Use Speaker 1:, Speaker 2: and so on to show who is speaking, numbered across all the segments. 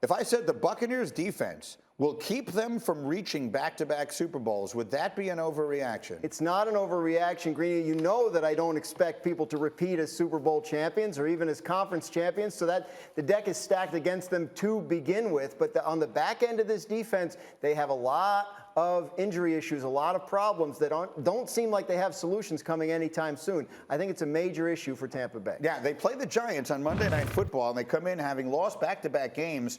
Speaker 1: if I said the Buccaneers defense will keep them from reaching back-to-back Super Bowls, would that be an overreaction?
Speaker 2: It's not an overreaction, Greeny. You know that I don't expect people to repeat as Super Bowl champions or even as conference champions, so that the deck is stacked against them to begin with. But on the back end of this defense, they have a lot of injury issues, a lot of problems that don't seem like they have solutions coming anytime soon. I think it's a major issue for Tampa Bay.
Speaker 1: Yeah, they play the Giants on Monday Night Football, and they come in having lost back-to-back games.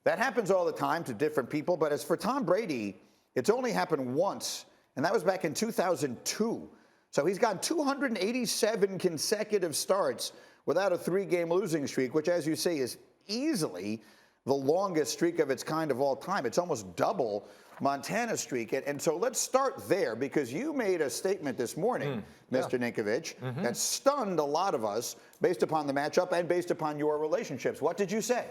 Speaker 1: That happens all the time to different people, but as for Tom Brady, it's only happened once, and that was back in 2002. So he's gone 287 consecutive starts without a 3-game losing streak, which, as you say, is easily the longest streak of its kind of all time. It's almost double Montana's streak. And so let's start there, because you made a statement this morning, Mr. Ninkovich, that stunned a lot of us based upon the matchup and based upon your relationships. What did you say?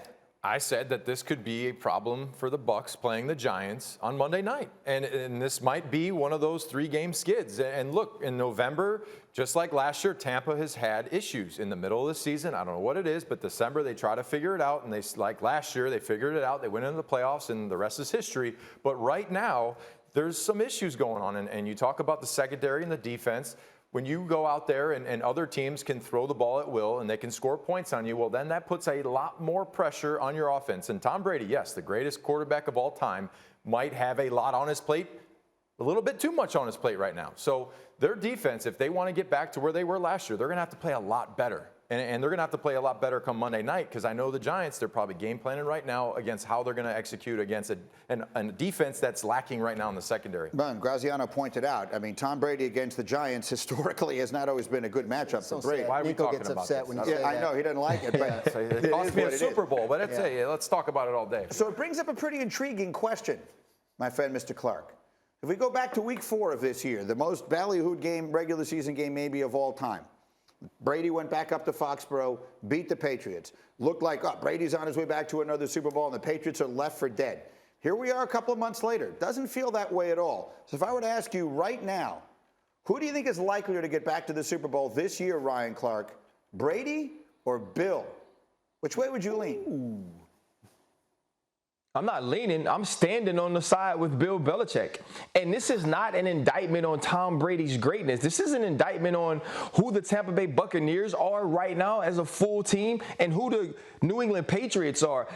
Speaker 3: I said that this could be a problem for the Bucs playing the Giants on Monday night. And this might be one of those 3-game skids. And look, in November, just like last year, Tampa has had issues in the middle of the season. I don't know what it is, but December they try to figure it out. And they, like last year, they figured it out. They went into the playoffs, and the rest is history. But right now, there's some issues going on. And you talk about the secondary and the defense. When you go out there and other teams can throw the ball at will and they can score points on you, well, then that puts a lot more pressure on your offense. And Tom Brady, yes, the greatest quarterback of all time, might have a lot on his plate, a little bit too much on his plate right now. So their defense, if they want to get back to where they were last year, they're going to have to play a lot better. And they're going to have to play a lot better come Monday night, because I know the Giants, they're probably game planning right now against how they're going to execute against a defense that's lacking right now in the secondary.
Speaker 1: Graziano pointed out, I mean, Tom Brady against the Giants historically has not always been a good matchup for Brady.
Speaker 3: Why are we
Speaker 2: Nico
Speaker 3: talking
Speaker 2: gets
Speaker 3: about
Speaker 2: upset
Speaker 3: this?
Speaker 2: when you say
Speaker 1: I know, he doesn't like it, but
Speaker 3: it cost me a Super Bowl, but let's talk about it all day.
Speaker 1: So it brings up a pretty intriguing question, my friend Mr. Clark. If we go back to week 4 of this year, the most ballyhooed game, regular season game maybe of all time, Brady went back up to Foxborough, beat the Patriots. Looked like, Brady's on his way back to another Super Bowl, and the Patriots are left for dead. Here we are a couple of months later. Doesn't feel that way at all. So if I were to ask you right now, who do you think is likelier to get back to the Super Bowl this year, Ryan Clark? Brady or Bill? Which way would you lean?
Speaker 4: Ooh. I'm not leaning. I'm standing on the side with Bill Belichick. And this is not an indictment on Tom Brady's greatness. This is an indictment on who the Tampa Bay Buccaneers are right now as a full team and who the New England Patriots are.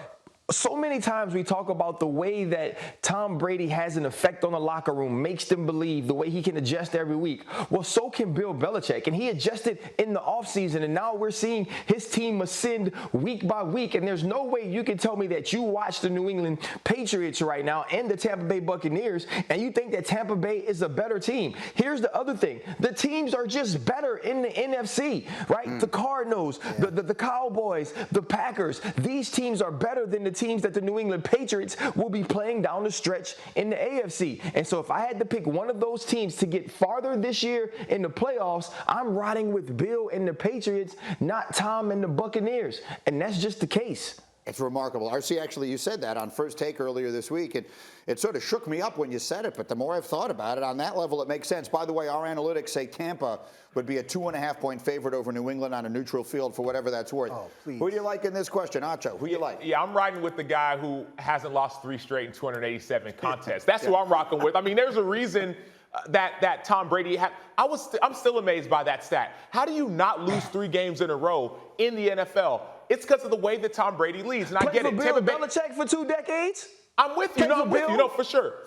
Speaker 4: So many times we talk about the way that Tom Brady has an effect on the locker room, makes them believe, the way he can adjust every week. Well, so can Bill Belichick, and he adjusted in the offseason, and now we're seeing his team ascend week by week, and there's no way you can tell me that you watch the New England Patriots right now and the Tampa Bay Buccaneers, and you think that Tampa Bay is a better team. Here's the other thing. The teams are just better in the NFC, right? The Cardinals, the Cowboys, the Packers. These teams are better than the teams that the New England Patriots will be playing down the stretch in the AFC. And so if I had to pick one of those teams to get farther this year in the playoffs, I'm riding with Bill and the Patriots, not Tom and the Buccaneers. And that's just the case.
Speaker 1: It's remarkable. RC, actually, you said that on First Take earlier this week. It sort of shook me up when you said it, but the more I've thought about it, on that level, it makes sense. By the way, our analytics say Tampa would be a 2.5-point favorite over New England on a neutral field for whatever that's worth.
Speaker 2: Oh, please.
Speaker 1: Who do you like in this question? Acho, who do you like?
Speaker 5: Yeah, I'm riding with the guy who hasn't lost 3 straight in 287 contests. That's who I'm rocking with. I mean, there's a reason that Tom Brady had. I'm still amazed by that stat. How do you not lose 3 games in a row in the NFL? It's because of the way that Tom Brady leads, and I get it.
Speaker 4: Bill Belichick for 2 decades?
Speaker 5: I'm with you. No, I'm with you. No, for sure.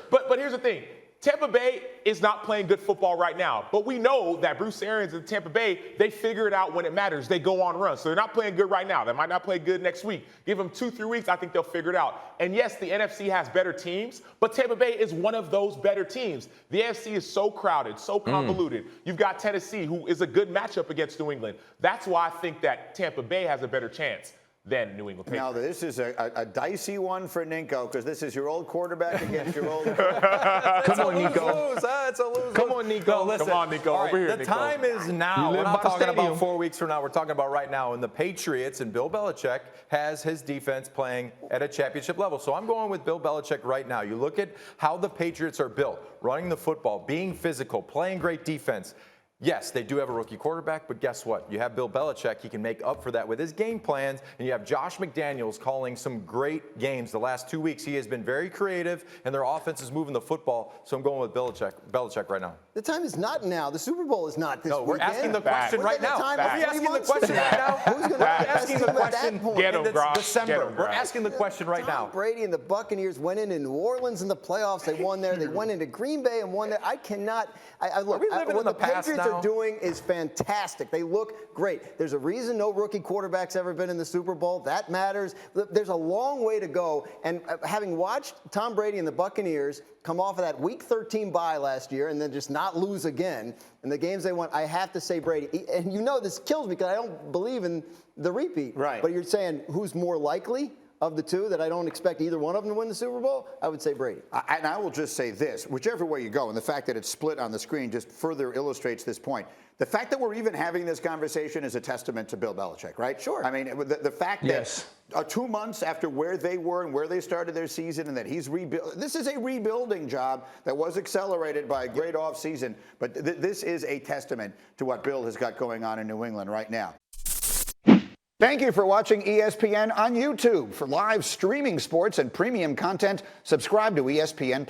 Speaker 5: But here's the thing. Tampa Bay is not playing good football right now. But we know that Bruce Arians and Tampa Bay, they figure it out when it matters. They go on runs. So they're not playing good right now. They might not play good next week. Give them 2-3 weeks. I think they'll figure it out. And yes, the NFC has better teams, but Tampa Bay is one of those better teams. The AFC is so crowded, so convoluted. You've got Tennessee, who is a good matchup against New England. That's why I think that Tampa Bay has a better chance than New England Patriots.
Speaker 1: Now, this is a dicey one for Ninko, because this is your old quarterback against your old...
Speaker 4: Come on, Nico.
Speaker 1: It's a lose.
Speaker 4: Come on, Nico.
Speaker 3: No, listen,
Speaker 5: come on, Nico.
Speaker 3: Right,
Speaker 5: Over here,
Speaker 3: the
Speaker 5: Nico.
Speaker 3: time is now. We're not
Speaker 4: by the
Speaker 3: talking about
Speaker 4: stadium.
Speaker 3: 4 weeks from now. We're talking about right now. And the Patriots and Bill Belichick has his defense playing at a championship level. So I'm going with Bill Belichick right now. You look at how the Patriots are built, running the football, being physical, playing great defense. Yes, they do have a rookie quarterback, but guess what? You have Bill Belichick. He can make up for that with his game plans, and you have Josh McDaniels calling some great games the last 2 weeks. He has been very creative, and their offense is moving the football, so I'm going with Belichick right now.
Speaker 2: The time is not now. The Super Bowl is not this
Speaker 3: No, we're
Speaker 2: weekend.
Speaker 3: asking the question right now.
Speaker 2: Are
Speaker 3: Are we asking the question right now?
Speaker 2: Who's going to
Speaker 3: asking the question
Speaker 5: Get him,
Speaker 3: in
Speaker 5: Grosh.
Speaker 3: December.
Speaker 5: Get him,
Speaker 3: We're
Speaker 5: Grosh.
Speaker 3: asking the question right now.
Speaker 2: Tom Brady and the Buccaneers went into New Orleans in the playoffs. They won there. They went into Green Bay and won there. I cannot. Look,
Speaker 3: we living
Speaker 2: what
Speaker 3: in the
Speaker 2: the
Speaker 3: past
Speaker 2: Patriots
Speaker 3: now?
Speaker 2: are doing is fantastic. They look great. There's a reason no rookie quarterback's ever been in the Super Bowl. That matters. There's a long way to go. And having watched Tom Brady and the Buccaneers come off of that Week 13 bye last year and then just not lose again in the games they won, I have to say Brady. And you know this kills me because I don't believe in the repeat.
Speaker 1: Right.
Speaker 2: But you're saying who's more likely of the two that I don't expect either one of them to win the Super Bowl? I would say Brady.
Speaker 1: And I will just say this, whichever way you go, and the fact that it's split on the screen just further illustrates this point. The fact that we're even having this conversation is a testament to Bill Belichick, right?
Speaker 2: Sure.
Speaker 1: I mean, the fact
Speaker 4: Yes.
Speaker 1: that 2 months after where they were and where they started their season and that he's rebuilt, this is a rebuilding job that was accelerated by a great offseason, but this is a testament to what Bill has got going on in New England right now. Thank you for watching ESPN on YouTube. For live streaming sports and premium content, subscribe to ESPN+.